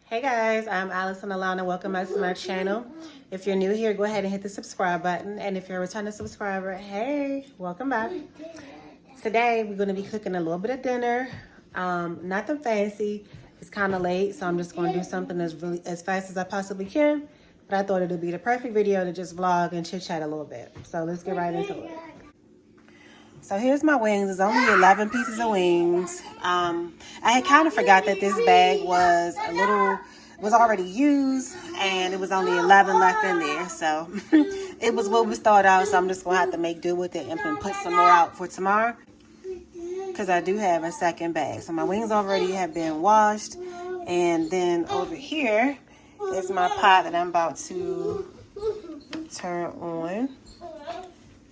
Hey guys, I'm Allison Alanna. Welcome back to my channel. If you're new here, go ahead and hit the subscribe button. And if you're a returning subscriber, hey, welcome back. Today, we're going to be cooking a little bit of dinner. Nothing fancy. It's kind of late, so I'm just going to do something as fast as I possibly can. But I thought it would be the perfect video to just vlog and chit-chat a little bit. So let's get right into it. So here's my wings. It's only 11 pieces of wings. I had kind of forgot that this bag was already used, and it was only 11 left in there. So it was what we started out. So I'm just gonna have to make do with it and put some more out for tomorrow, because I do have a second bag. So my wings already have been washed, and then over here is my pot that I'm about to turn on,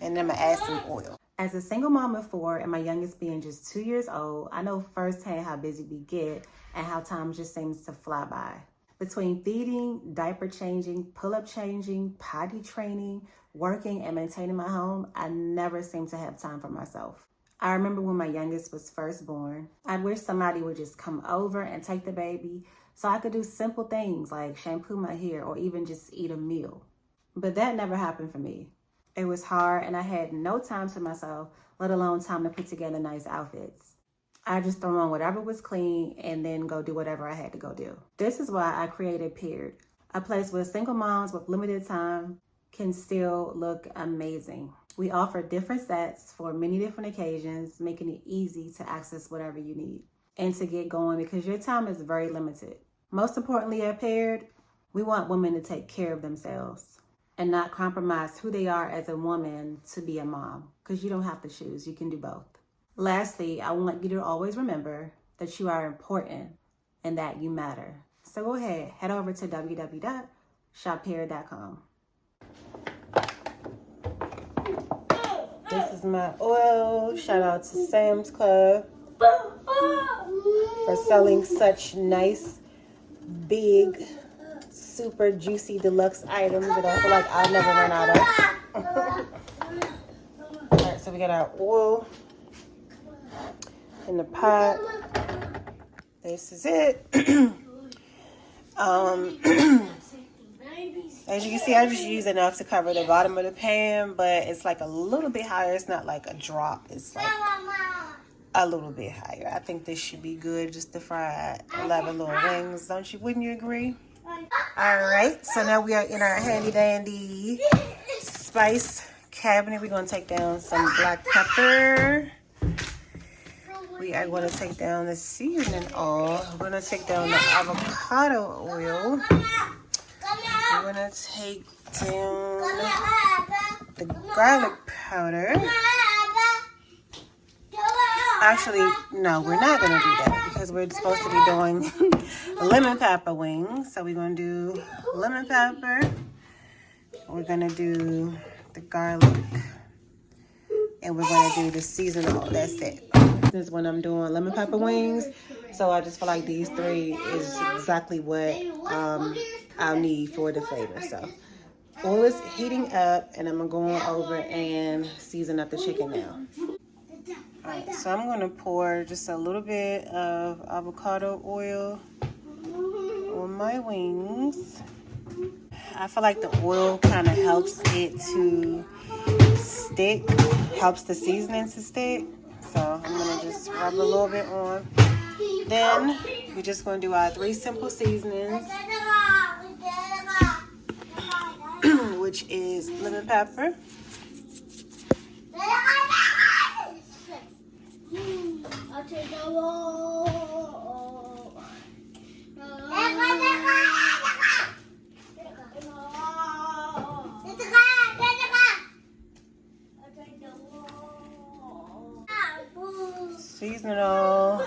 and then I'm gonna add some oil. As a single mom of 4 and my youngest being just 2 years old, I know firsthand how busy we get and how time just seems to fly by. Between feeding, diaper changing, pull-up changing, potty training, working, and maintaining my home, I never seem to have time for myself. I remember when my youngest was first born, I wish somebody would just come over and take the baby so I could do simple things like shampoo my hair or even just eat a meal. But that never happened for me. It was hard, and I had no time to myself, let alone time to put together nice outfits. I just throw on whatever was clean and then go do whatever I had to go do. This is why I created Paired, a place where single moms with limited time can still look amazing. We offer different sets for many different occasions, making it easy to access whatever you need and to get going because your time is very limited. Most importantly, at Paired, we want women to take care of themselves and not compromise who they are as a woman to be a mom, because you don't have to choose, you can do both. Lastly, I want you to always remember that you are important and that you matter. So go ahead, head over to www.shoppaired.com. This is my oil. Shout out to Sam's Club for selling such nice, big, super juicy deluxe items that I feel like I'll never run out of. Alright, so we got our oil in the pot. This is it. As you can see, I just use enough to cover the bottom of the pan, but it's like a little bit higher. It's not like a drop. It's like a little bit higher. I think this should be good just to fry 11 little wings. Wouldn't you agree? Alright, so now we are in our handy dandy spice cabinet. We're going to take down some black pepper. We are going to take down the seasoning oil. We're going to take down the avocado oil. We're going to take down the garlic powder. Actually, no, we're not going to do that because we're supposed to be doing lemon pepper wings. So we're going to do lemon pepper. We're going to do the garlic. And we're going to do the seasoning oil. That's it. This is when I'm doing lemon pepper wings. So I just feel like these 3 is exactly what I'll need for the flavor. So oil is heating up, and I'm going over and season up the chicken now. Alright, so I'm going to pour just a little bit of avocado oil on my wings. I feel like the oil kind of helps it to stick, helps the seasoning to stick. So I'm going to just rub a little bit on. Then we're just going to do our 3 simple seasonings, which is lemon pepper, seasoning oil,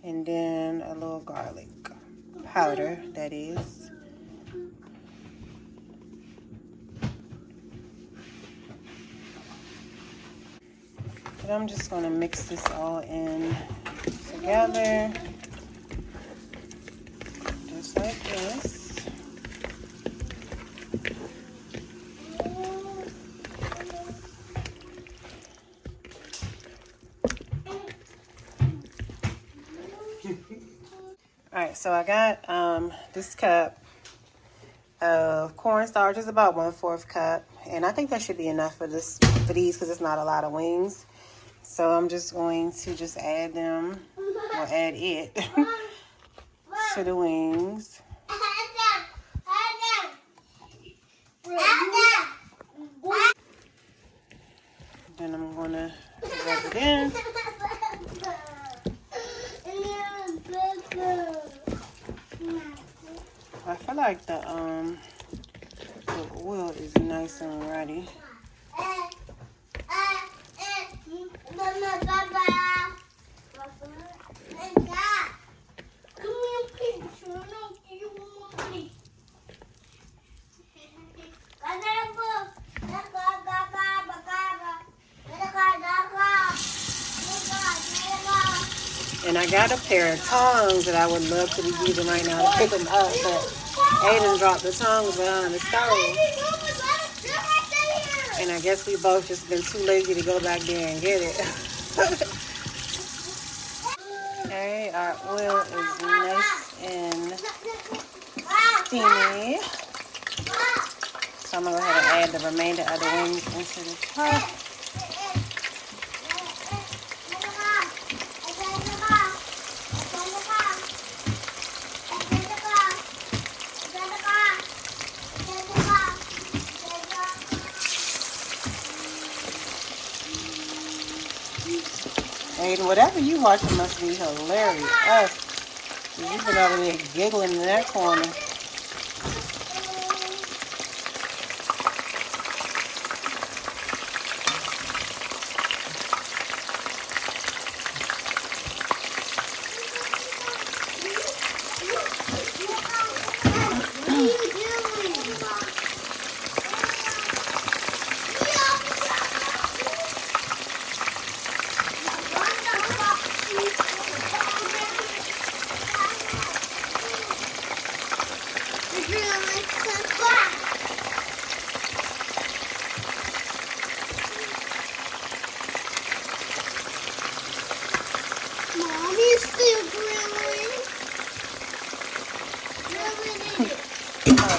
and then a little garlic powder, that is. And I'm just going to mix this all in together, just like this. Alright, so I got this cup of cornstarch. It's about 1/4 cup. And I think that should be enough for these because it's not a lot of wings. So I'm just going to just add them, or add it to the wings. Then I'm gonna rub it in. I feel like the oil is nice and ready. And I got a pair of tongs that I would love to be using right now to pick them up, but Aiden dropped the tongs behind the stove. And I guess we both just been too lazy to go back there and get it. Okay, our oil is nice and steamy. So I'm going to go ahead and add the remainder of the wings into the pot. Aiden, whatever you watching must be hilarious. You've been over there giggling in that corner.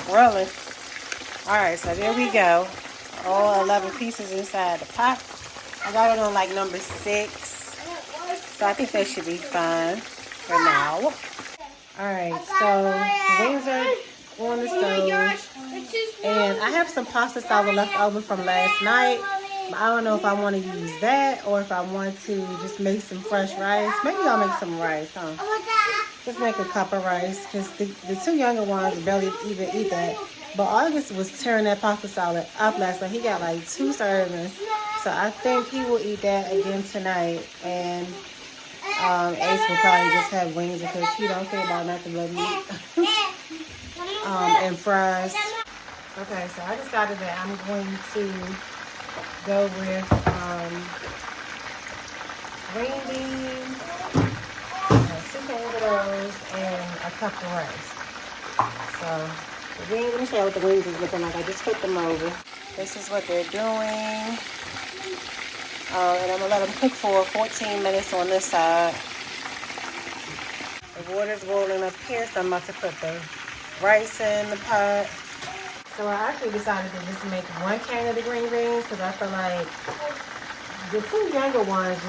Really? Alright, so there we go. All 11 pieces inside the pot. I got it on like number 6. So I think that should be fine for now. Alright, so wings are on the stove. And I have some pasta salad left over from last night. But I don't know if I want to use that or if I want to just make some fresh rice. Maybe I'll make some rice, huh? Just make a cup of rice because the 2 younger ones barely even eat that. But August was tearing that pasta salad up last night. He got like 2 servings. So I think he will eat that again tonight. And Ace will probably just have wings because he don't care about nothing but meat. And fries. Okay, so I decided that I'm going to go with green beans, 2 potatoes, and a cup of rice. So, let me show you what the wings is looking like. I just flipped them over. This is what they're doing. And I'm going to let them cook for 14 minutes on this side. The water's boiling up here, so I'm about to put the rice in the pot. So I actually decided to just make 1 can of the green beans because I feel like the 2 younger ones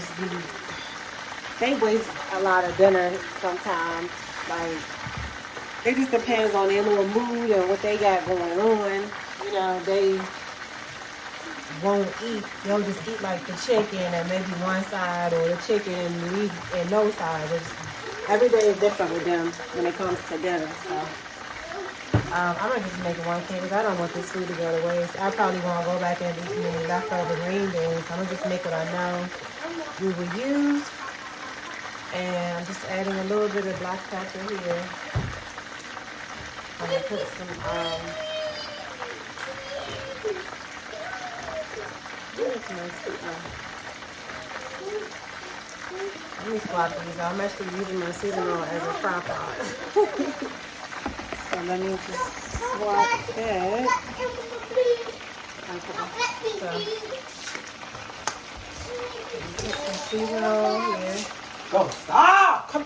they waste a lot of dinner sometimes. Like, it just depends on their little mood and what they got going on. You know, they won't eat. They'll just eat like the chicken and maybe one side, or the chicken and leave and no side. Every day is different with them when it comes to dinner. So I'm going to just make 1 can because I don't want this food to go to waste. I probably won't go back and eat any leftover green beans. I'm going to just make what I know we will use. And I'm just adding a little bit of black pepper here. I'm going to put some, let me swap these. I'm actually using my seasoning oil as a tripod. So let me just swap that. Okay. So, put some seasoning oil here. Go, stop! Come.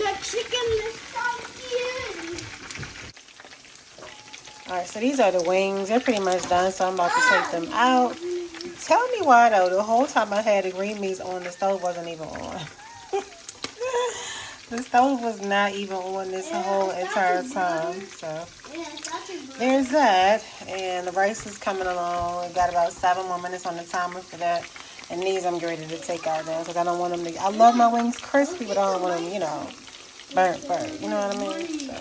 The chicken is so cute. Alright, so these are the wings. They're pretty much done, so I'm about to take them out. Tell me why, though. The whole time I had the green beans on, the stove wasn't even on. The stove was not even on this whole entire time. So there's that. And the rice is coming along. We got about 7 more minutes on the timer for that. And these I'm ready to take out now because I don't want them to... I love my wings crispy, but I don't want them, you know, burnt. You know what I mean? So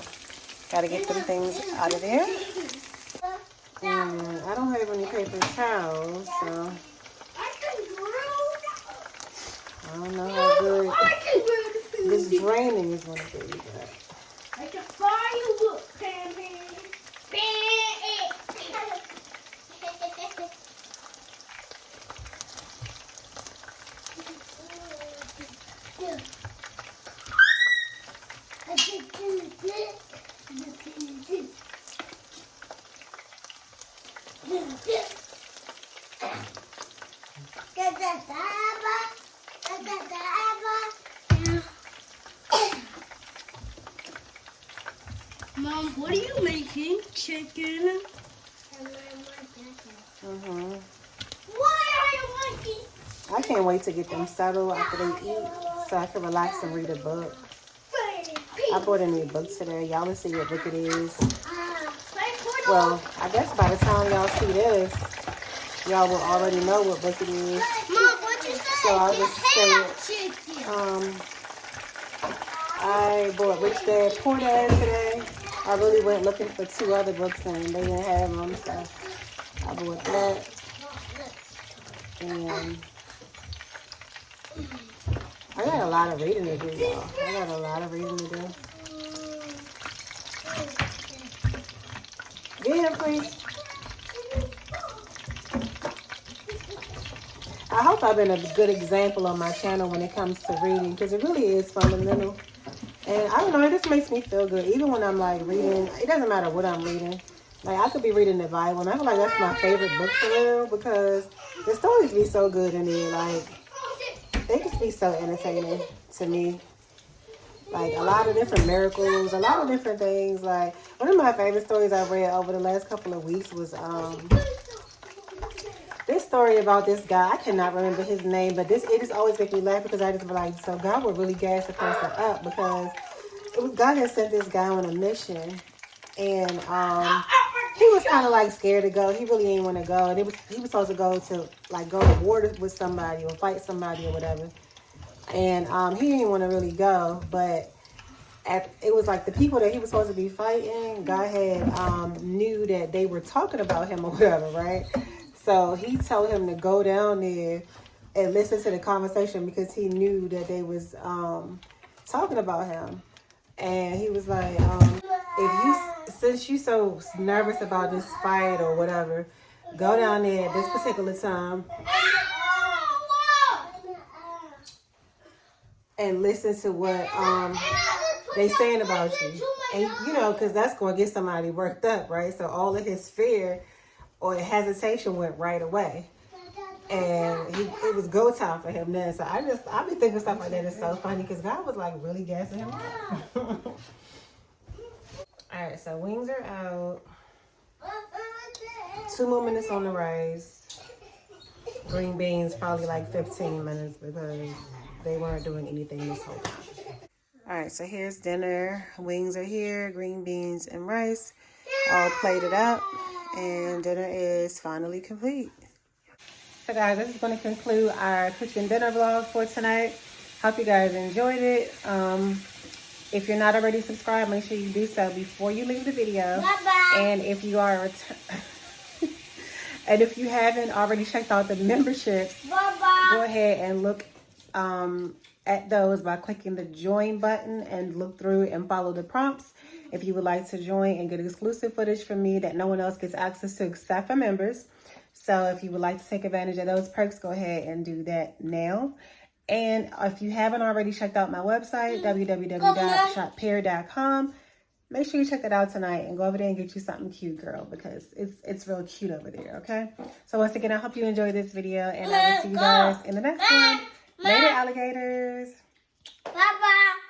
got to get them things out of there. And I don't have any paper towels, so I don't know how good this draining is going to be. But like a firework, Pam. Mom, what are you making? Chicken? Why are you making? I can't wait to get them settled after they eat so I can relax and read a book. I bought a new book today. Y'all will see what book it is. Well, I guess by the time y'all see this, y'all will already know what book it is. Mom, what you say? So I'll just say it. I bought Rich Dad, Poor Dad today. I really went looking for 2 other books and they didn't have them, so I bought that. And I got a lot of reading to do, y'all. I got a lot of reading to do. Get here, please. I hope I've been a good example on my channel when it comes to reading because it really is fundamental. And I don't know, it just makes me feel good. Even when I'm like reading, it doesn't matter what I'm reading. Like I could be reading the Bible and I feel like that's my favorite book for real because the stories be so good in there. Like they just be so entertaining to me. Like a lot of different miracles, a lot of different things. Like one of my favorite stories I read over the last couple of weeks was this story about this guy. I cannot remember his name, but it just always makes me laugh because I just be like, so God would really gas the person up because God had sent this guy on a mission, and he was kind of like scared to go. He really didn't want to go, and he was supposed to go to war with somebody or fight somebody or whatever, and he didn't want to really go, but. It was like the people that he was supposed to be fighting, God had knew that they were talking about him or whatever, right? So he told him to go down there and listen to the conversation because he knew that they was talking about him. And he was like, since you so nervous about this fight or whatever, go down there at this particular time and listen to what they saying about you. And you know, because that's going to get somebody worked up, right? So all of his fear or hesitation went right away. And it was go time for him then. So I be thinking stuff like that is so funny because God was like really gassing him up. Alright, so wings are out. 2 more minutes on the rice. Green beans probably like 15 minutes because they weren't doing anything this whole time. Alright, so here's dinner. Wings are here, green beans and rice all plated up, and dinner is finally complete. So guys, this is going to conclude our cooking dinner vlog for tonight. Hope you guys enjoyed it. If you're not already subscribed, make sure you do so before you leave the video. Bye-bye. And if you are and if you haven't already checked out the memberships, Bye-bye. go ahead and look at those by clicking the join button and look through and follow the prompts if you would like to join and get exclusive footage from me that no one else gets access to except for members. So if you would like to take advantage of those perks, go ahead and do that now. And if you haven't already checked out my website, www.shoppear.com, make sure you check it out tonight and go over there and get you something cute, girl, because it's real cute over there, okay? So once again, I hope you enjoyed this video, and I will see you guys in the next one. Later, alligators. Bye-bye.